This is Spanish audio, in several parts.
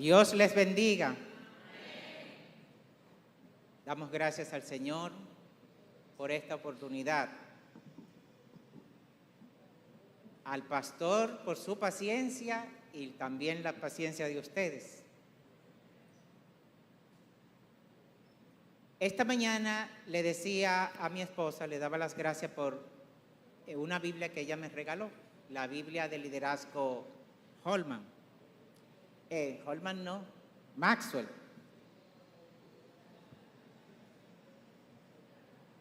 Dios les bendiga. Damos gracias al Señor por esta oportunidad. Al pastor por su paciencia y también la paciencia de ustedes. Esta mañana le decía a mi esposa, le daba las gracias por una Biblia que ella me regaló, la Biblia de liderazgo Holman. Holman no, Maxwell.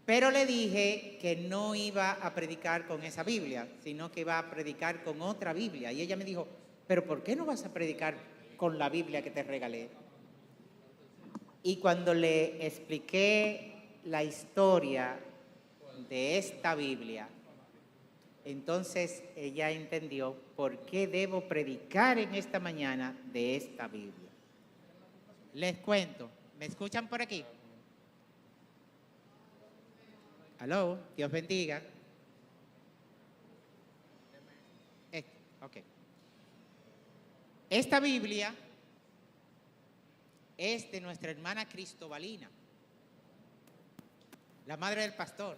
Pero le dije que no iba a predicar con esa Biblia, sino que iba a predicar con otra Biblia. Y ella me dijo, ¿pero por qué no vas a predicar con la Biblia que te regalé? Y cuando le expliqué la historia de esta Biblia, entonces ella entendió por qué debo predicar en esta mañana de esta Biblia. Les cuento, ¿me escuchan por aquí? Aló, Dios bendiga. Ok. Esta Biblia es de nuestra hermana Cristobalina, la madre del pastor,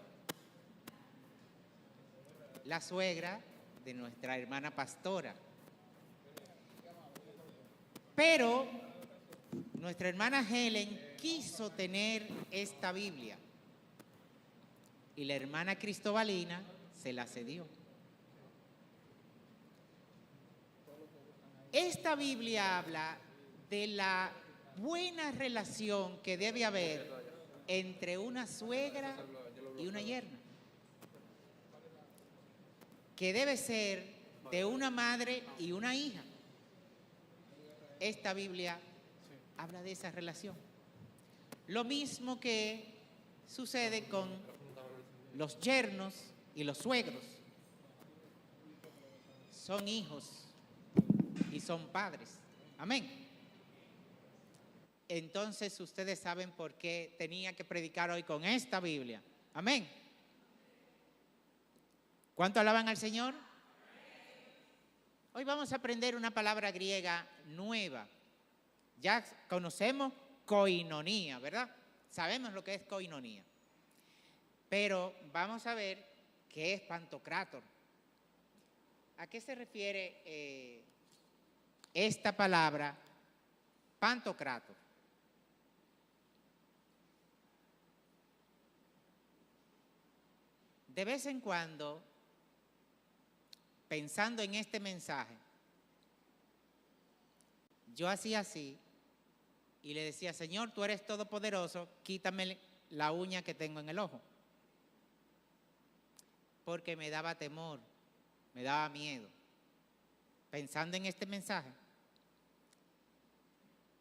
la suegra de nuestra hermana pastora. Pero nuestra hermana Helen quiso tener esta Biblia y la hermana Cristobalina se la cedió. Esta Biblia habla de la buena relación que debe haber entre una suegra y una yerna, que debe ser de una madre y una hija. Esta Biblia habla de esa relación. Lo mismo que sucede con los yernos y los suegros. Son hijos y son padres. Amén. Entonces ustedes saben por qué tenía que predicar hoy con esta Biblia. Amén. ¿Cuánto alaban al Señor? Hoy vamos a aprender una palabra griega nueva. Ya conocemos koinonía, ¿verdad? Sabemos lo que es koinonía. Pero vamos a ver qué es pantocrátor. ¿A qué se refiere esta palabra pantocrátor? De vez en cuando, pensando en este mensaje, yo hacía así y le decía, Señor, tú eres todopoderoso, quítame la uña que tengo en el ojo. Porque me daba temor, me daba miedo. Pensando en este mensaje,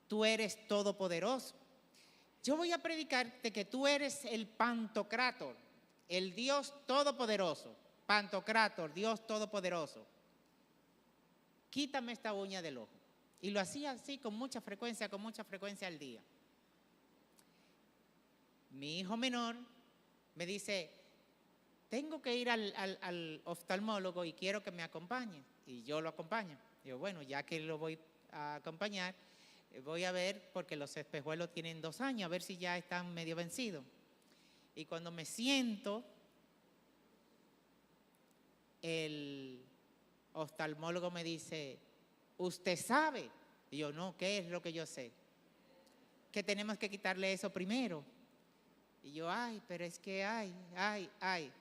tú eres todopoderoso. Yo voy a predicarte que tú eres el pantocrátor, el Dios todopoderoso. Pantocrátor, Dios todopoderoso. Quítame esta uña del ojo. Y lo hacía así con mucha frecuencia al día. Mi hijo menor me dice, tengo que ir al oftalmólogo y quiero que me acompañe. Y yo lo acompaño. Digo, bueno, ya que lo voy a acompañar, voy a ver, porque los espejuelos tienen 2 años, a ver si ya están medio vencidos. Y cuando me siento, el oftalmólogo me dice, ¿usted sabe? Y yo, no, ¿qué es lo que yo sé? Que tenemos que quitarle eso primero. Y yo, ay, pero es que ay.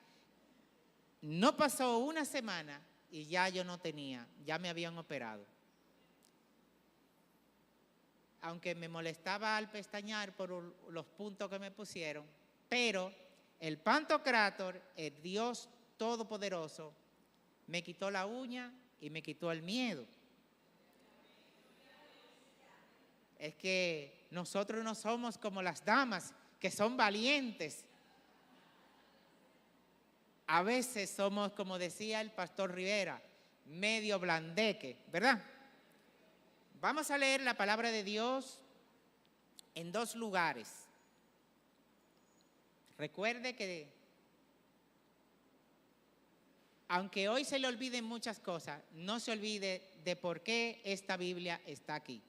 No pasó una semana y ya yo no tenía, ya me habían operado. Aunque me molestaba al pestañear por los puntos que me pusieron, pero el pantocrátor, el Dios todopoderoso, me quitó la uña y me quitó el miedo. Es que nosotros no somos como las damas que son valientes. A veces somos, como decía el pastor Rivera, medio blandeque, ¿verdad? Vamos a leer la palabra de Dios en 2 lugares. Recuerde que, aunque hoy se le olviden muchas cosas, no se olvide de por qué esta Biblia está aquí.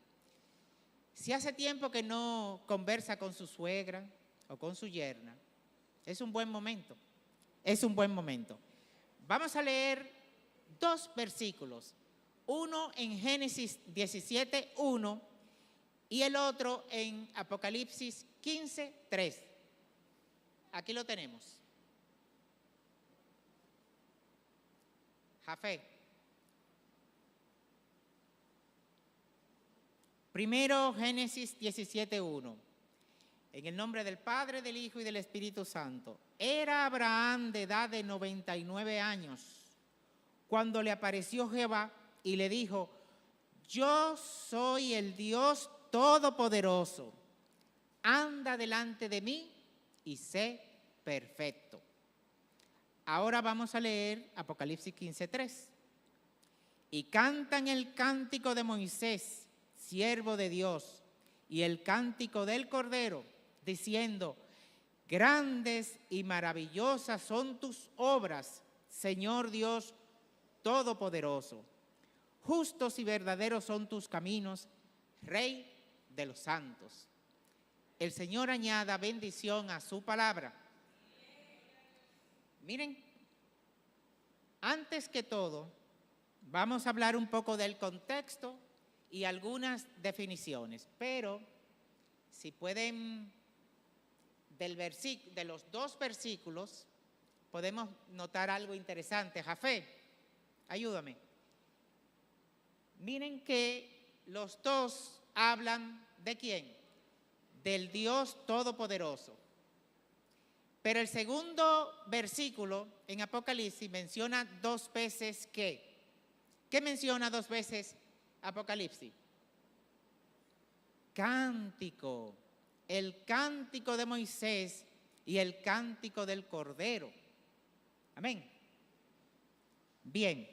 Si hace tiempo que no conversa con su suegra o con su yerna, es un buen momento. Es un buen momento. Vamos a leer 2 versículos. Uno en Génesis 17:1 y el otro en Apocalipsis 15:3. Aquí lo tenemos. Jafé. Primero, Génesis 17:1. En el nombre del Padre, del Hijo y del Espíritu Santo. Era Abraham de edad de 99 años cuando le apareció Jehová y le dijo: yo soy el Dios Todopoderoso. Anda delante de mí y sé perfecto. Ahora vamos a leer Apocalipsis 15:3. Y cantan el cántico de Moisés, siervo de Dios, y el cántico del Cordero, diciendo: grandes y maravillosas son tus obras, Señor Dios Todopoderoso. Justos y verdaderos son tus caminos, Rey de los santos. El Señor añada bendición a su palabra. Miren, antes que todo, vamos a hablar un poco del contexto y algunas definiciones, pero si pueden, de los 2 versículos, podemos notar algo interesante. Jafé, ayúdame. Miren que los 2 hablan ¿de quién? Del Dios Todopoderoso. Pero el segundo versículo en Apocalipsis menciona 2 veces ¿qué? ¿Qué menciona 2 veces Apocalipsis? Cántico. El cántico de Moisés y el cántico del Cordero. Amén. Bien.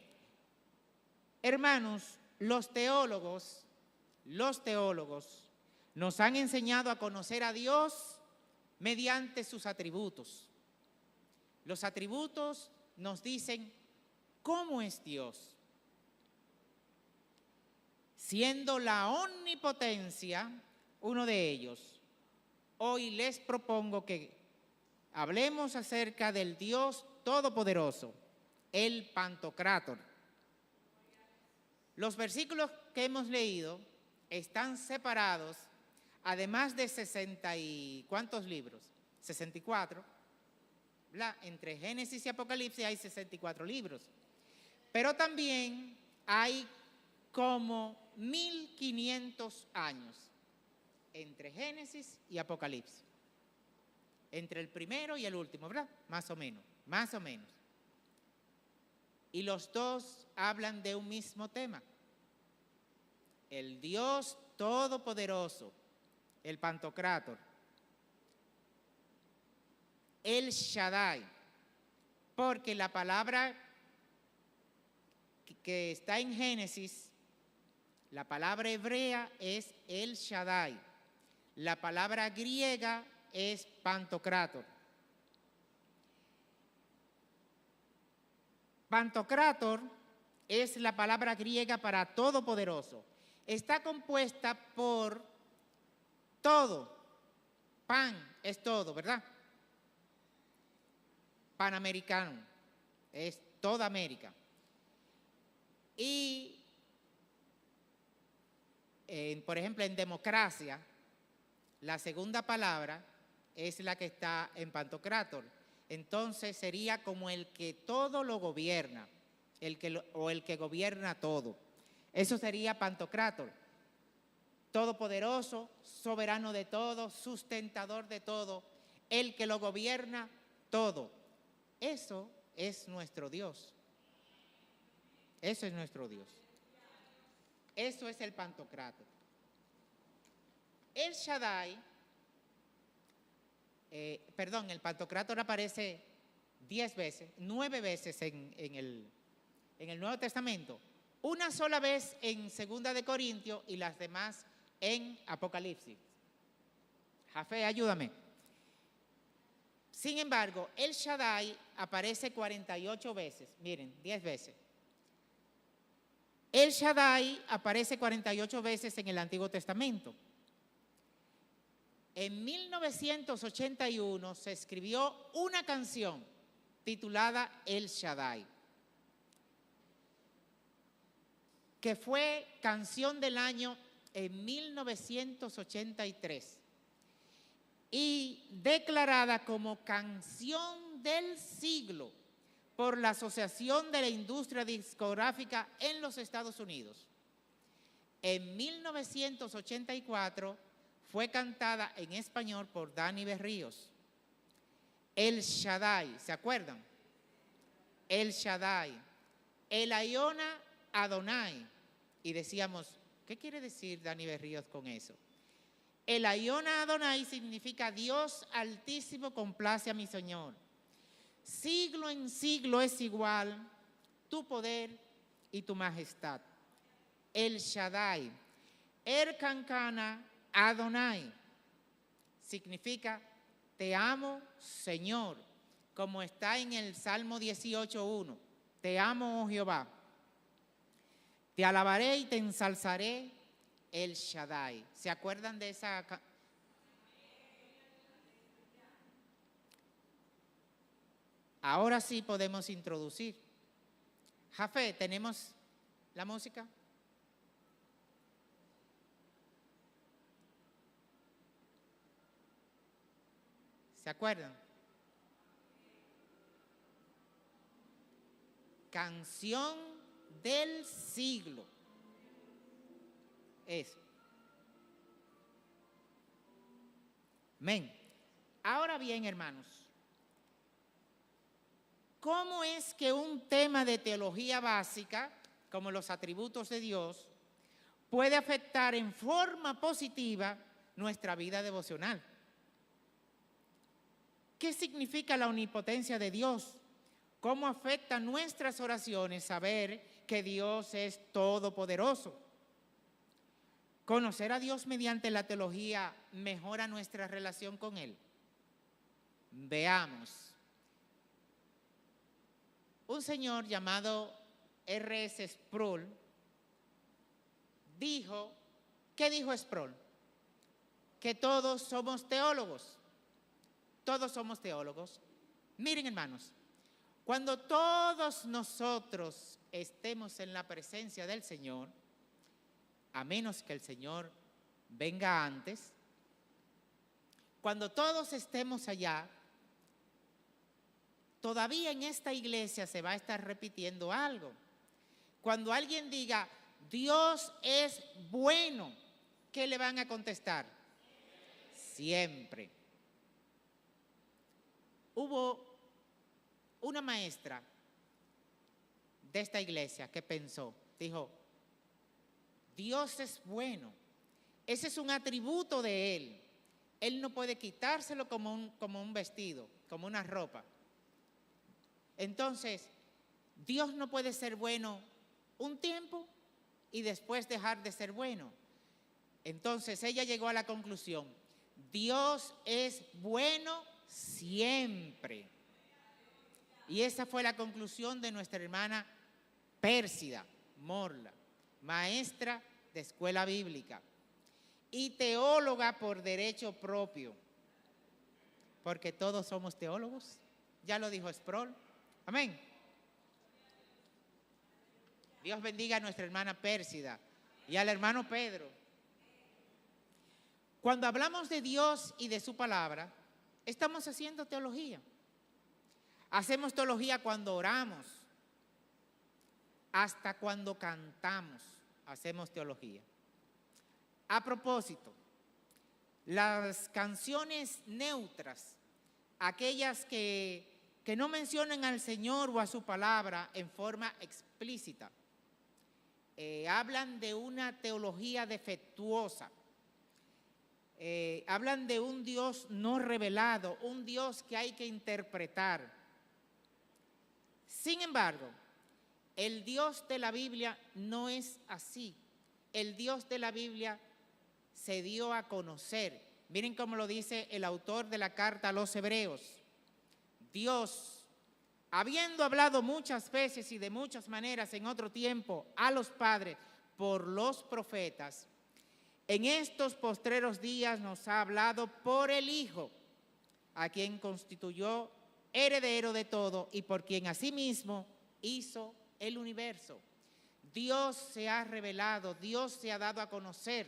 Hermanos, los teólogos nos han enseñado a conocer a Dios mediante sus atributos. Los atributos nos dicen cómo es Dios. Siendo la omnipotencia uno de ellos, hoy les propongo que hablemos acerca del Dios Todopoderoso, el Pantocrátor. Los versículos que hemos leído están separados, además de 60 y ¿cuántos libros? 64. Entre Génesis y Apocalipsis hay 64 libros. Pero también hay como 1500 años entre Génesis y Apocalipsis. Entre el primero y el último, ¿verdad? Más o menos. Y los 2 hablan de un mismo tema. El Dios Todopoderoso, el Pantocrátor. El Shaddai, porque la palabra que está en Génesis, la palabra hebrea es el Shaddai. La palabra griega es Pantocrátor. Pantocrátor es la palabra griega para todopoderoso. Está compuesta por todo. Pan es todo, ¿verdad? Panamericano es toda América. Y, por ejemplo, en democracia, la segunda palabra es la que está en Pantocrátor. Entonces sería como el que todo lo gobierna, el que gobierna todo. Eso sería Pantocrátor. Todopoderoso, soberano de todo, sustentador de todo, el que lo gobierna todo. Eso es nuestro Dios. Eso es nuestro Dios. Eso es el Pantocrátor. El Shaddai, el Pantocrátor aparece 9 veces en el Nuevo Testamento. Una sola vez en 2 de Corintios y las demás en Apocalipsis. Jafé, ayúdame. Sin embargo, el Shaddai aparece 48 veces. Miren, 10 veces. El Shaddai aparece 48 veces en el Antiguo Testamento. en 1981 se escribió una canción titulada El Shaddai, que fue canción del año en 1983 y declarada como canción del siglo por la Asociación de la Industria Discográfica en los Estados Unidos. En 1984 fue cantada en español por Dani Berríos. El Shaddai, ¿se acuerdan? El Shaddai, el Aiona Adonai. Y decíamos, ¿qué quiere decir Dani Berríos con eso? El Aiona Adonai significa Dios altísimo complace a mi Señor. Siglo en siglo es igual tu poder y tu majestad. El Shaddai, Erkankana Adonai, significa te amo, Señor, como está en el Salmo 18:1. Te amo, oh Jehová. Te alabaré y te ensalzaré, el Shaddai. ¿Se acuerdan de esa? Ahora sí podemos introducir. Jafé, ¿tenemos la música? ¿Se acuerdan? Canción del siglo. Eso. Amén. Ahora bien, hermanos, ¿cómo es que un tema de teología básica, como los atributos de Dios, puede afectar en forma positiva nuestra vida devocional? ¿Qué significa la omnipotencia de Dios? ¿Cómo afecta nuestras oraciones saber que Dios es todopoderoso? ¿Conocer a Dios mediante la teología mejora nuestra relación con Él? Veamos. Un señor llamado R.S. Sproul dijo, ¿qué dijo Sproul? Que todos somos teólogos. Todos somos teólogos. Miren, hermanos, cuando todos nosotros estemos en la presencia del Señor, a menos que el Señor venga antes, cuando todos estemos allá, todavía en esta iglesia se va a estar repitiendo algo. Cuando alguien diga, Dios es bueno, ¿qué le van a contestar? Siempre. Hubo una maestra de esta iglesia que pensó, dijo, Dios es bueno, ese es un atributo de Él. Él no puede quitárselo como un vestido, como una ropa. Entonces, Dios no puede ser bueno un tiempo y después dejar de ser bueno. Entonces, ella llegó a la conclusión, Dios es bueno siempre. Y esa fue la conclusión de nuestra hermana Pérsida Morla, maestra de escuela bíblica y teóloga por derecho propio, porque todos somos teólogos, ya lo dijo Sproul. Amén. Dios bendiga a nuestra hermana Pérsida y al hermano Pedro. Cuando hablamos de Dios y de su palabra, estamos haciendo teología. Hacemos teología cuando oramos, hasta cuando cantamos, hacemos teología. A propósito, las canciones neutras, aquellas que no mencionan al Señor o a su palabra en forma explícita, hablan de una teología defectuosa. Hablan de un Dios no revelado, un Dios que hay que interpretar. Sin embargo, el Dios de la Biblia no es así. El Dios de la Biblia se dio a conocer. Miren cómo lo dice el autor de la carta a los Hebreos. Dios, habiendo hablado muchas veces y de muchas maneras en otro tiempo a los padres por los profetas, en estos postreros días nos ha hablado por el Hijo, a quien constituyó heredero de todo y por quien asimismo hizo el universo. Dios se ha revelado, Dios se ha dado a conocer.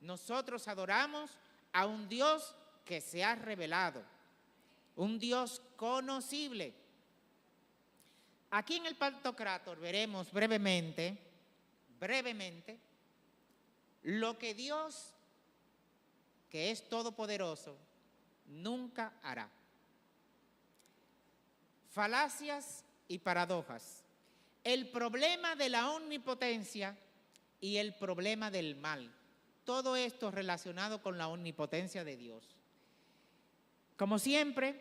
Nosotros adoramos a un Dios que se ha revelado, un Dios conocible. Aquí en el Pantocrátor veremos brevemente, lo que Dios, que es todopoderoso, nunca hará. Falacias y paradojas. El problema de la omnipotencia y el problema del mal. Todo esto relacionado con la omnipotencia de Dios. Como siempre,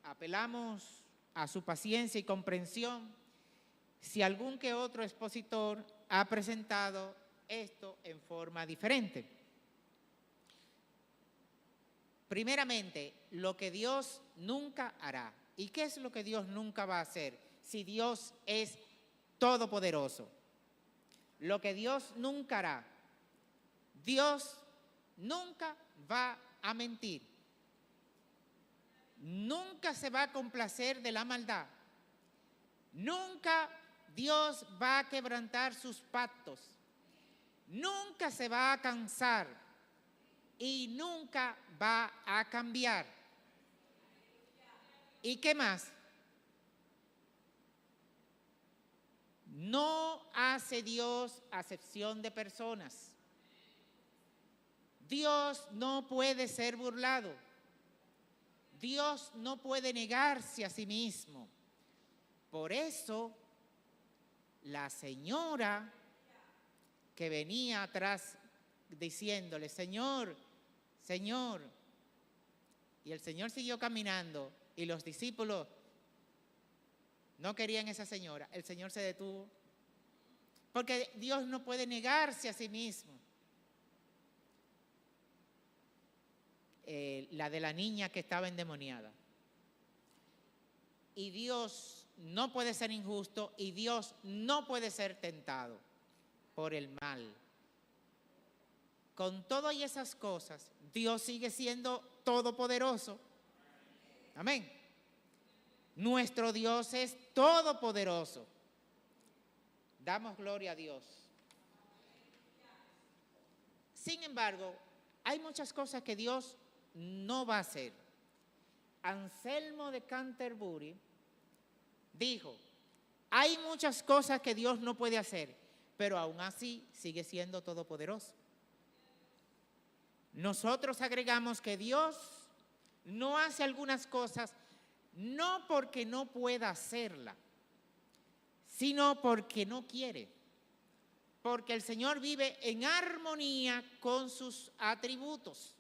apelamos a su paciencia y comprensión si algún que otro expositor ha presentado esto en forma diferente. Primeramente, lo que Dios nunca hará. ¿Y qué es lo que Dios nunca va a hacer si Dios es todopoderoso? Lo que Dios nunca hará. Dios nunca va a mentir. Nunca se va a complacer de la maldad. Nunca Dios va a quebrantar sus pactos. Nunca se va a cansar y nunca va a cambiar. ¿Y qué más? No hace Dios acepción de personas. Dios no puede ser burlado. Dios no puede negarse a sí mismo. Por eso, la señora que venía atrás diciéndole, Señor, Señor, y el Señor siguió caminando y los discípulos no querían esa señora, el Señor se detuvo, porque Dios no puede negarse a sí mismo. La de la niña que estaba endemoniada. Y Dios no puede ser injusto y Dios no puede ser tentado por el mal. Con todas esas cosas, Dios sigue siendo todopoderoso. Amén. Nuestro Dios es todopoderoso. Damos gloria a Dios. Sin embargo, hay muchas cosas que Dios no va a hacer. Anselmo de Canterbury dijo, hay muchas cosas que Dios no puede hacer, pero aún así sigue siendo todopoderoso. Nosotros agregamos que Dios no hace algunas cosas no porque no pueda hacerla, sino porque no quiere. Porque el Señor vive en armonía con sus atributos.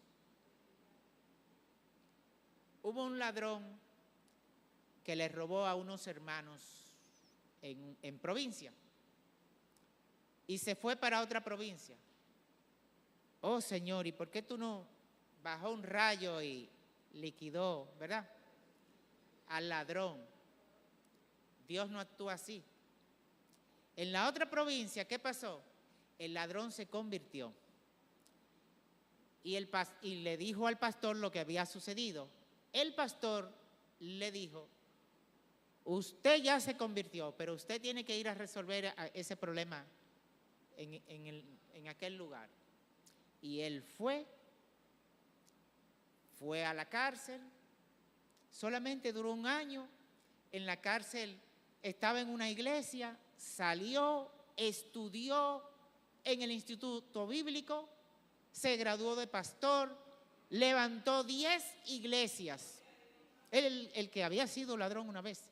Hubo un ladrón que le robó a unos hermanos en provincia y se fue para otra provincia. Oh Señor, ¿y por qué tú no bajó un rayo y liquidó, verdad, al ladrón? Dios no actúa así. En la otra provincia, ¿qué pasó? El ladrón se convirtió y le dijo al pastor lo que había sucedido. El pastor le dijo, usted ya se convirtió, pero usted tiene que ir a resolver ese problema en aquel lugar. Y él fue a la cárcel, solamente duró 1 año, en la cárcel estaba en una iglesia, salió, estudió en el instituto bíblico, se graduó de pastor, levantó 10 iglesias. El que había sido ladrón una vez,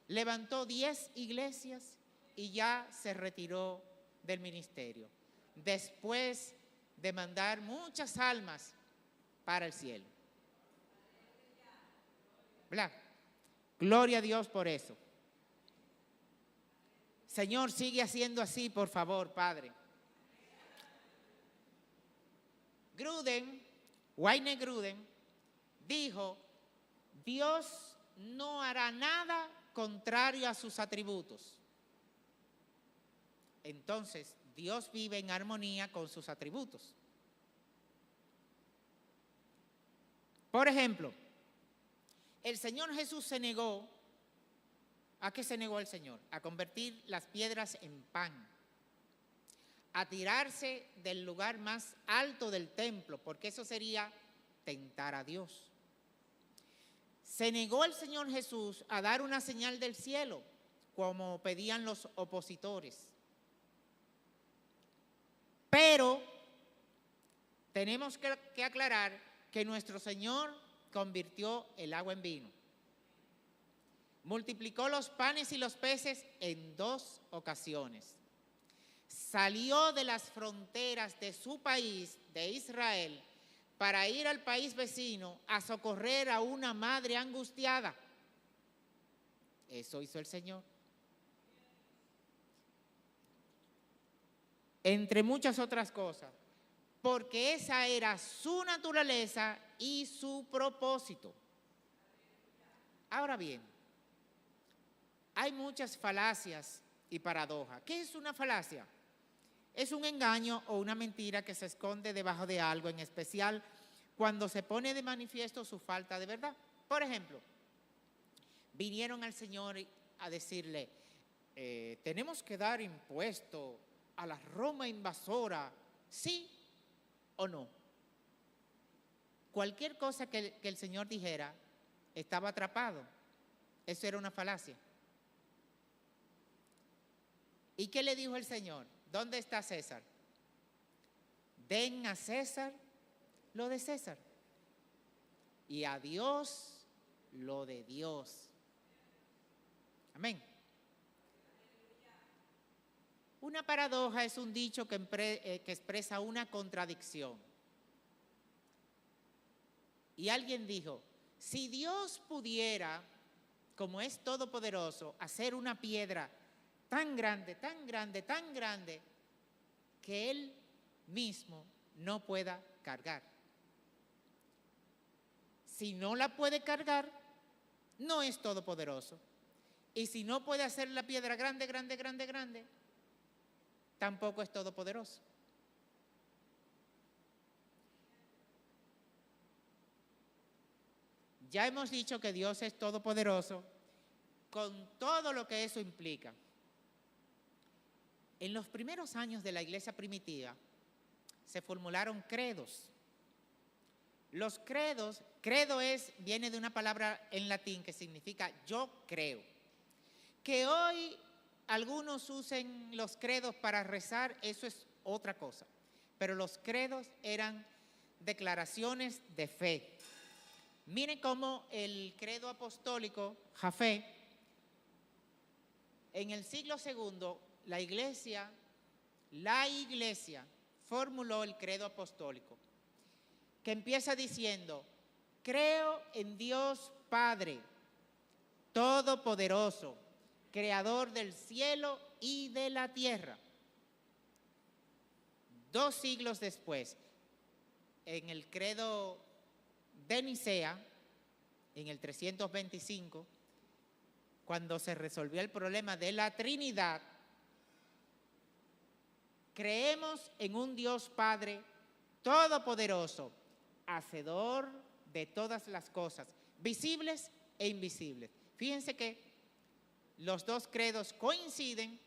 levantó 10 iglesias y ya se retiró del ministerio. Después de mandar muchas almas para el cielo. ¿Verdad? Gloria a Dios por eso. Señor, sigue haciendo así, por favor, Padre. Wayne Grudem dijo, Dios no hará nada contrario a sus atributos. Entonces, Dios vive en armonía con sus atributos. Por ejemplo, el Señor Jesús se negó. ¿A qué se negó el Señor? A convertir las piedras en pan, a tirarse del lugar más alto del templo, porque eso sería tentar a Dios. Se negó el Señor Jesús a dar una señal del cielo, como pedían los opositores. Pero tenemos que aclarar que nuestro Señor convirtió el agua en vino. Multiplicó los panes y los peces en 2 ocasiones. Salió de las fronteras de su país, de Israel, para ir al país vecino a socorrer a una madre angustiada. Eso hizo el Señor. Entre muchas otras cosas, porque esa era su naturaleza y su propósito. Ahora bien, hay muchas falacias y paradojas. ¿Qué es una falacia? Es un engaño o una mentira que se esconde debajo de algo, en especial cuando se pone de manifiesto su falta de verdad. Por ejemplo, vinieron al Señor a decirle, tenemos que dar impuesto a la Roma invasora, ¿sí o no? Cualquier cosa que el Señor dijera estaba atrapado. Eso era una falacia. ¿Y qué le dijo el Señor? ¿Dónde está César? Den a César lo de César y a Dios lo de Dios. Amén. Una paradoja es un dicho que expresa una contradicción. Y alguien dijo, si Dios pudiera, como es todopoderoso, hacer una piedra tan grande, tan grande, tan grande, que Él mismo no pueda cargar. Si no la puede cargar, no es todopoderoso. Y si no puede hacer la piedra grande, grande, grande, grande, tampoco es todopoderoso. Ya hemos dicho que Dios es todopoderoso con todo lo que eso implica. En los primeros años de la iglesia primitiva se formularon credos. Los credos, viene de una palabra en latín que significa yo creo. Que hoy algunos usen los credos para rezar, eso es otra cosa. Pero los credos eran declaraciones de fe. Miren cómo el credo apostólico, Jafé, en el siglo II, la iglesia formuló el credo apostólico, que empieza diciendo, creo en Dios Padre, Todopoderoso, Creador del cielo y de la tierra. 2 siglos después, en el credo de Nicea, en el 325, cuando se resolvió el problema de la Trinidad, creemos en un Dios Padre todopoderoso, hacedor de todas las cosas, visibles e invisibles. Fíjense que los 2 credos coinciden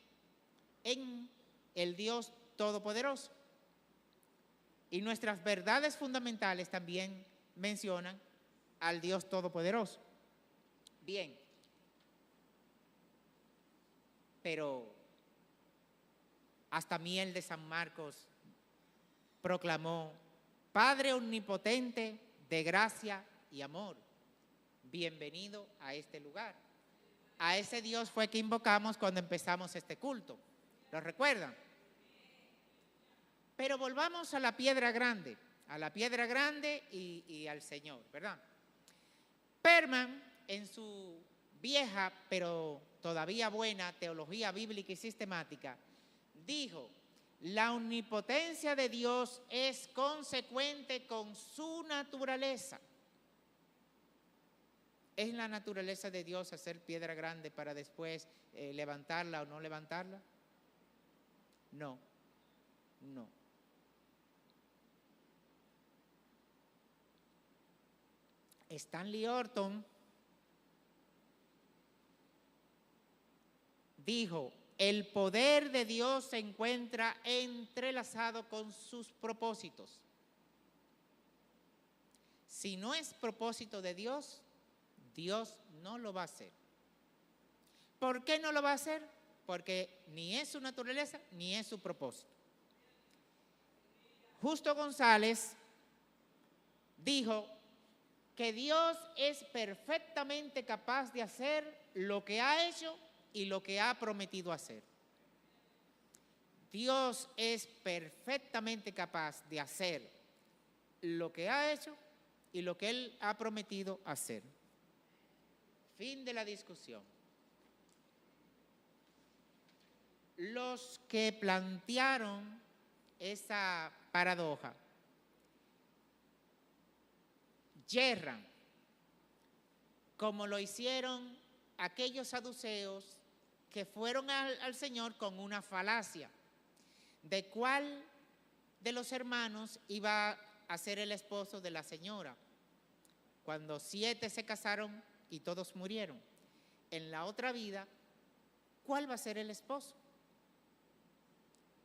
en el Dios todopoderoso. Y nuestras verdades fundamentales también mencionan al Dios todopoderoso. Bien, pero hasta Miel de San Marcos proclamó, Padre omnipotente de gracia y amor, bienvenido a este lugar. A ese Dios fue que invocamos cuando empezamos este culto. ¿Lo recuerdan? Pero volvamos a la piedra grande, y al Señor, ¿verdad? Perman, en su vieja pero todavía buena teología bíblica y sistemática, dijo, la omnipotencia de Dios es consecuente con su naturaleza. ¿Es la naturaleza de Dios hacer piedra grande para después levantarla o no levantarla? No. No. Stanley Orton dijo, el poder de Dios se encuentra entrelazado con sus propósitos. Si no es propósito de Dios, Dios no lo va a hacer. ¿Por qué no lo va a hacer? Porque ni es su naturaleza ni es su propósito. Justo González dijo que Dios es perfectamente capaz de hacer lo que ha hecho y lo que ha prometido hacer. Dios es perfectamente capaz de hacer lo que ha hecho y lo que Él ha prometido hacer. Fin de la discusión. Los que plantearon esa paradoja yerran, como lo hicieron aquellos saduceos que fueron al Señor con una falacia de cuál de los hermanos iba a ser el esposo de la señora, cuando 7 se casaron y todos murieron. En la otra vida, ¿cuál va a ser el esposo?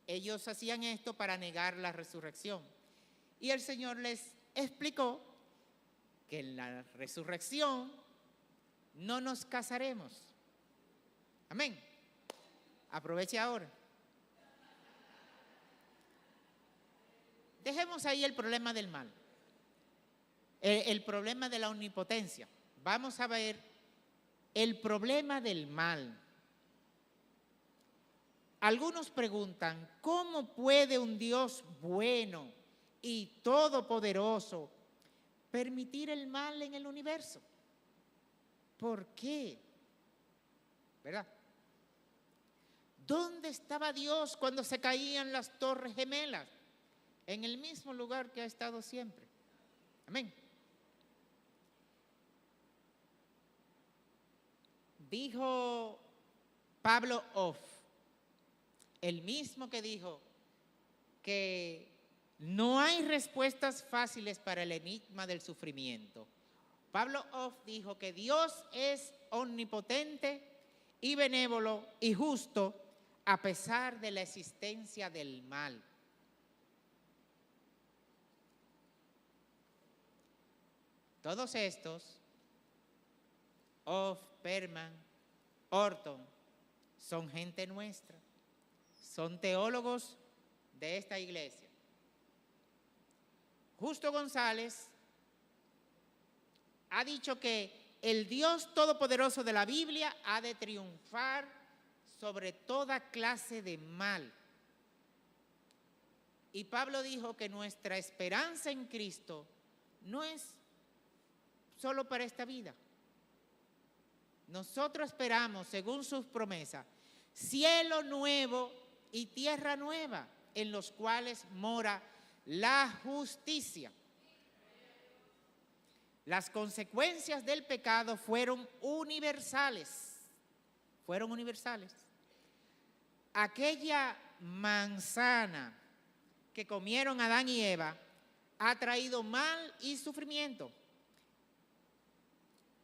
Ellos hacían esto para negar la resurrección. Y el Señor les explicó que en la resurrección no nos casaremos. Amén. Aproveche ahora. Dejemos ahí el problema del mal, el problema de la omnipotencia. Vamos a ver el problema del mal. Algunos preguntan, ¿cómo puede un Dios bueno y todopoderoso permitir el mal en el universo? ¿Por qué? ¿Verdad? ¿Dónde estaba Dios cuando se caían las torres gemelas? En el mismo lugar que ha estado siempre. Amén. Dijo Pablo Off, el mismo que dijo que no hay respuestas fáciles para el enigma del sufrimiento. Pablo Off dijo que Dios es omnipotente y benévolo y justo a pesar de la existencia del mal. Todos estos, Off, Perman, Orton, son gente nuestra, son teólogos de esta iglesia. Justo González ha dicho que el Dios todopoderoso de la Biblia ha de triunfar sobre toda clase de mal. Y Pablo dijo que nuestra esperanza en Cristo no es solo para esta vida. Nosotros esperamos, según sus promesas, cielo nuevo y tierra nueva, en los cuales mora la justicia. Las consecuencias del pecado fueron universales. Fueron universales. Aquella manzana que comieron Adán y Eva ha traído mal y sufrimiento.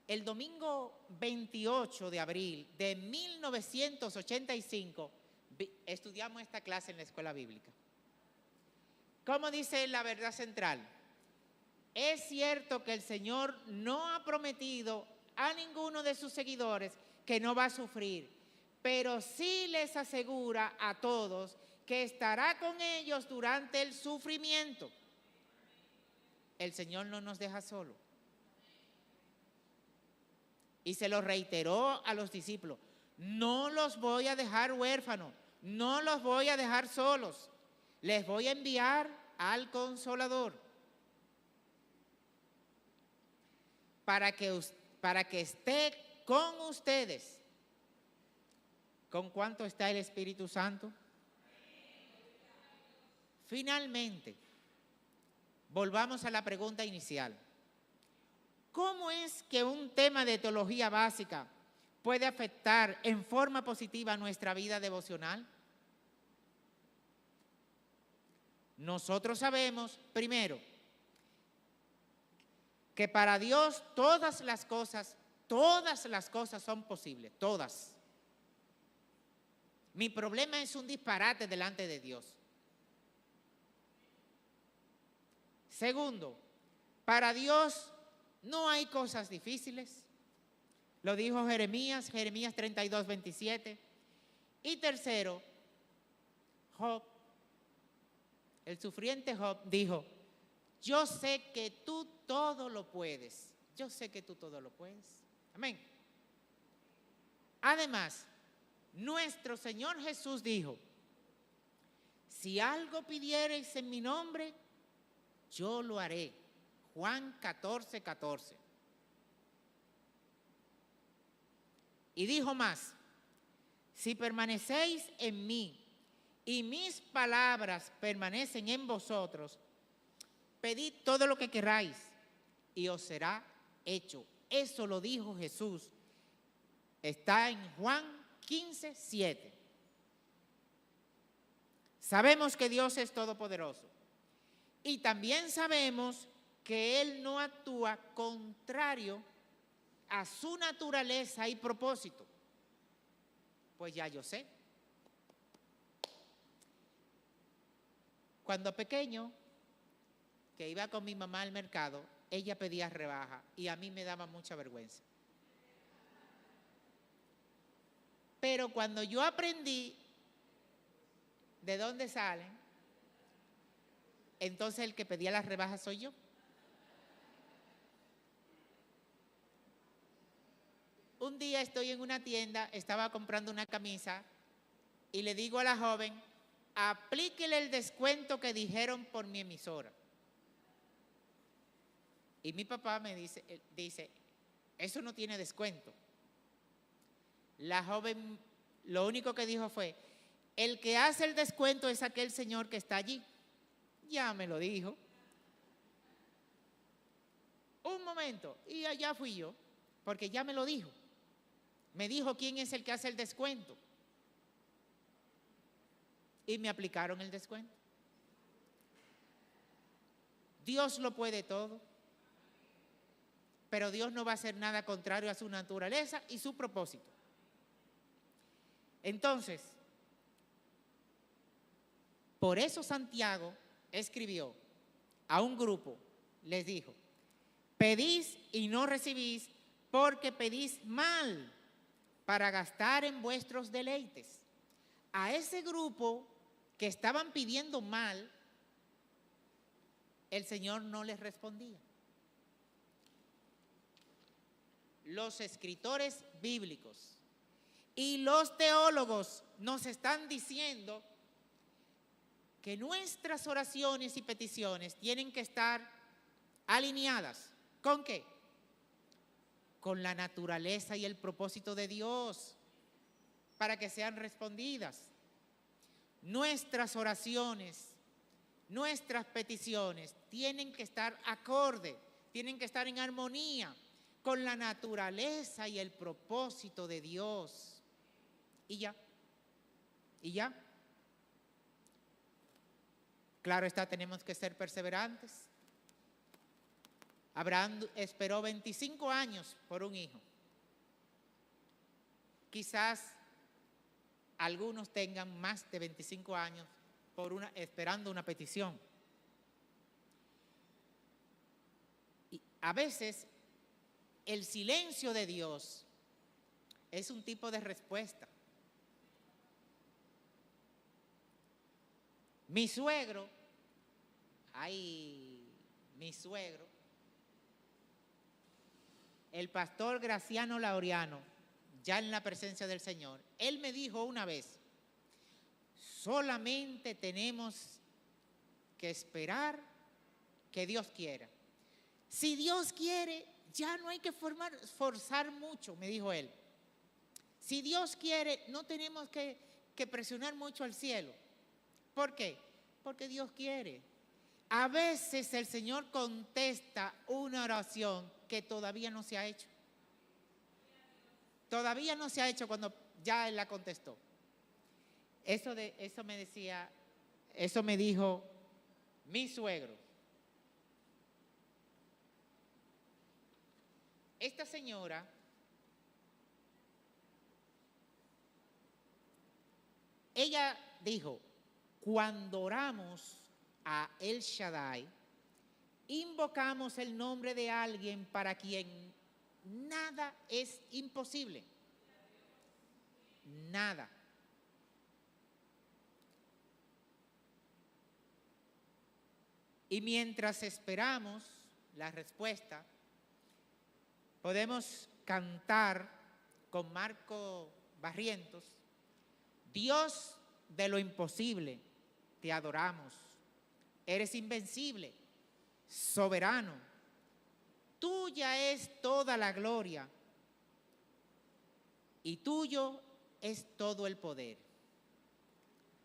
El domingo 28 de abril de 1985 estudiamos esta clase en la escuela bíblica. ¿Cómo dice la verdad central? Es cierto que el Señor no ha prometido a ninguno de sus seguidores que no va a sufrir, pero sí les asegura a todos que estará con ellos durante el sufrimiento. El Señor no nos deja solos. Y se lo reiteró a los discípulos, no los voy a dejar huérfanos, no los voy a dejar solos, les voy a enviar al Consolador para que esté con ustedes. ¿Con cuánto está el Espíritu Santo? Finalmente, volvamos a la pregunta inicial. ¿Cómo es que un tema de teología básica puede afectar en forma positiva nuestra vida devocional? Nosotros sabemos, primero, que para Dios todas las cosas son posibles, todas. Mi problema es un disparate delante de Dios. Segundo, para Dios no hay cosas difíciles. Lo dijo Jeremías 32, 27. Y tercero, Job, el sufriente Job dijo, yo sé que tú todo lo puedes. Yo sé que tú todo lo puedes. Amén. Además, nuestro Señor Jesús dijo, si algo pidiereis en mi nombre, yo lo haré. Juan 14, 14. Y dijo más, si permanecéis en mí y mis palabras permanecen en vosotros, pedid todo lo que queráis y os será hecho. Eso lo dijo Jesús. Está en Juan 15, 7. Sabemos que Dios es todopoderoso y también sabemos que Él no actúa contrario a su naturaleza y propósito. Pues ya yo sé. Cuando pequeño, que iba con mi mamá al mercado, ella pedía rebaja y a mí me daba mucha vergüenza. Pero cuando yo aprendí de dónde salen, entonces el que pedía las rebajas soy yo. Un día estoy en una tienda, estaba comprando una camisa y le digo a la joven, aplíquele el descuento que dijeron por mi emisora. Y mi papá me dice, eso no tiene descuento. La joven lo único que dijo fue, el que hace el descuento es aquel señor que está allí. Ya me lo dijo. Un momento, y allá fui yo, porque ya me lo dijo. Me dijo quién es el que hace el descuento. Y me aplicaron el descuento. Dios lo puede todo. Pero Dios no va a hacer nada contrario a su naturaleza y su propósito. Entonces, por eso Santiago escribió a un grupo, les dijo, pedís y no recibís porque pedís mal para gastar en vuestros deleites. A ese grupo que estaban pidiendo mal, el Señor no les respondía. Los escritores bíblicos y los teólogos nos están diciendo que nuestras oraciones y peticiones tienen que estar alineadas. ¿Con qué? Con la naturaleza y el propósito de Dios para que sean respondidas. Nuestras oraciones, nuestras peticiones tienen que estar acorde, tienen que estar en armonía con la naturaleza y el propósito de Dios. Y ya. Claro está, tenemos que ser perseverantes. Abraham esperó 25 años por un hijo. Quizás algunos tengan más de 25 años esperando una petición. Y a veces el silencio de Dios es un tipo de respuesta. Mi suegro, el pastor Graciano Laureano, ya en la presencia del Señor, él me dijo una vez, solamente tenemos que esperar que Dios quiera. Si Dios quiere, ya no hay que forzar mucho, me dijo él. Si Dios quiere, no tenemos que presionar mucho al cielo. ¿Por qué? Porque Dios quiere. A veces el Señor contesta una oración que todavía no se ha hecho. Todavía no se ha hecho cuando ya Él la contestó. Eso me dijo mi suegro. Esta señora ella dijo, cuando oramos a El Shaddai, invocamos el nombre de alguien para quien nada es imposible. Nada. Y mientras esperamos la respuesta, podemos cantar con Marco Barrientos, Dios de lo imposible, te adoramos. Eres invencible, soberano. Tuya es toda la gloria y tuyo es todo el poder.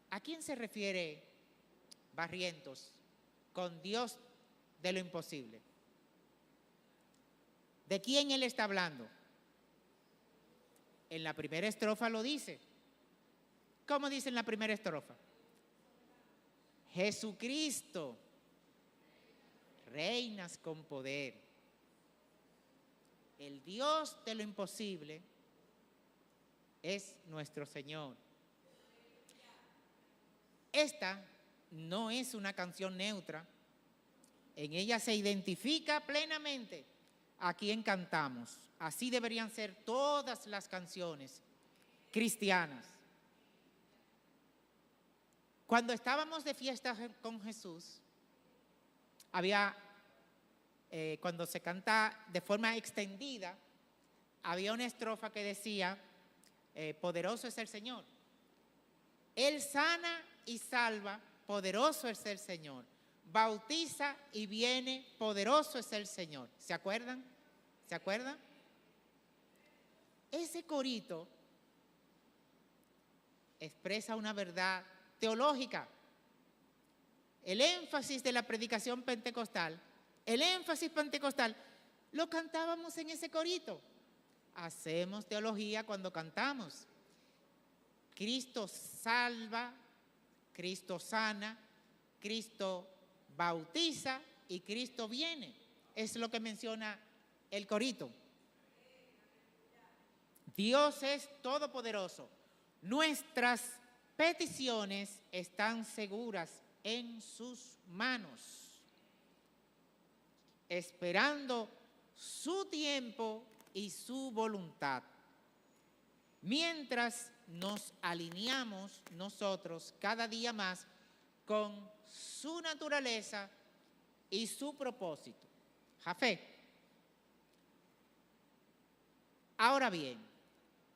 ¿A quién se refiere Barrientos con Dios de lo imposible? ¿De quién él está hablando? En la primera estrofa lo dice. ¿Cómo dice en la primera estrofa? Jesucristo, reinas con poder. El Dios de lo imposible es nuestro Señor. Esta no es una canción neutra. En ella se identifica plenamente a quién cantamos. Así deberían ser todas las canciones cristianas. Cuando estábamos de fiesta con Jesús, cuando se canta de forma extendida, había una estrofa que decía, poderoso es el Señor. Él sana y salva, poderoso es el Señor. Bautiza y viene, poderoso es el Señor. ¿Se acuerdan? ¿Se acuerdan? Ese corito expresa una verdad teológica. El énfasis de la predicación pentecostal, el énfasis pentecostal, lo cantábamos en ese corito. Hacemos teología cuando cantamos. Cristo salva, Cristo sana, Cristo bautiza y Cristo viene. Es lo que menciona el corito. Dios es todopoderoso. Nuestras peticiones están seguras en sus manos, esperando su tiempo y su voluntad. Mientras nos alineamos nosotros cada día más con su naturaleza y su propósito. Jafé. Ahora bien,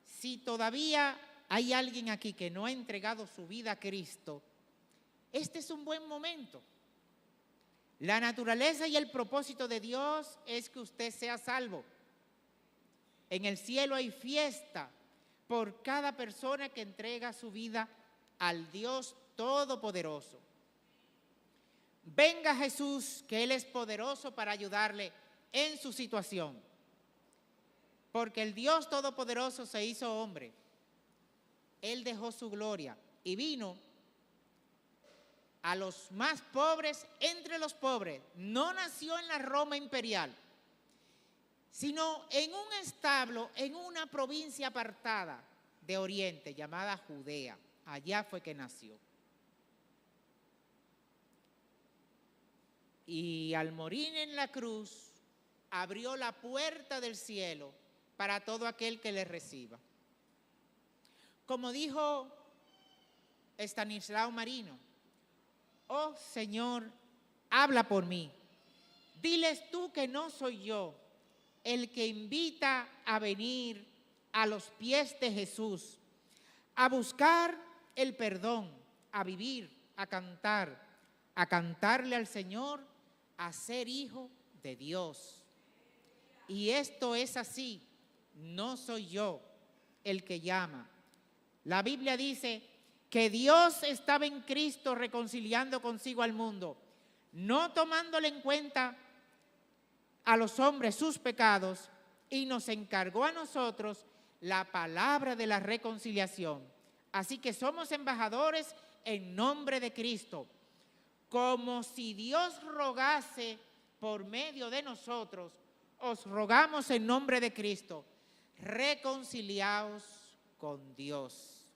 si todavía hay alguien aquí que no ha entregado su vida a Cristo, este es un buen momento. La naturaleza y el propósito de Dios es que usted sea salvo. En el cielo hay fiesta por cada persona que entrega su vida al Dios Todopoderoso. Venga Jesús, que Él es poderoso para ayudarle en su situación. Porque el Dios Todopoderoso se hizo hombre. Él dejó su gloria y vino a los más pobres entre los pobres. No nació en la Roma imperial, sino en un establo, en una provincia apartada de Oriente llamada Judea. Allá fue que nació. Y al morir en la cruz, abrió la puerta del cielo para todo aquel que le reciba. Como dijo Estanislao Marino, oh Señor, habla por mí. Diles tú que no soy yo el que invita a venir a los pies de Jesús, a buscar el perdón, a vivir, a cantarle al Señor, a ser hijo de Dios. Y esto es así, no soy yo el que llama. La Biblia dice que Dios estaba en Cristo reconciliando consigo al mundo, no tomándole en cuenta a los hombres sus pecados, y nos encargó a nosotros la palabra de la reconciliación. Así que somos embajadores en nombre de Cristo. como si Dios rogase por medio de nosotros, os rogamos en nombre de Cristo, reconciliaos con Dios.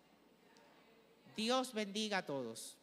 Dios bendiga a todos.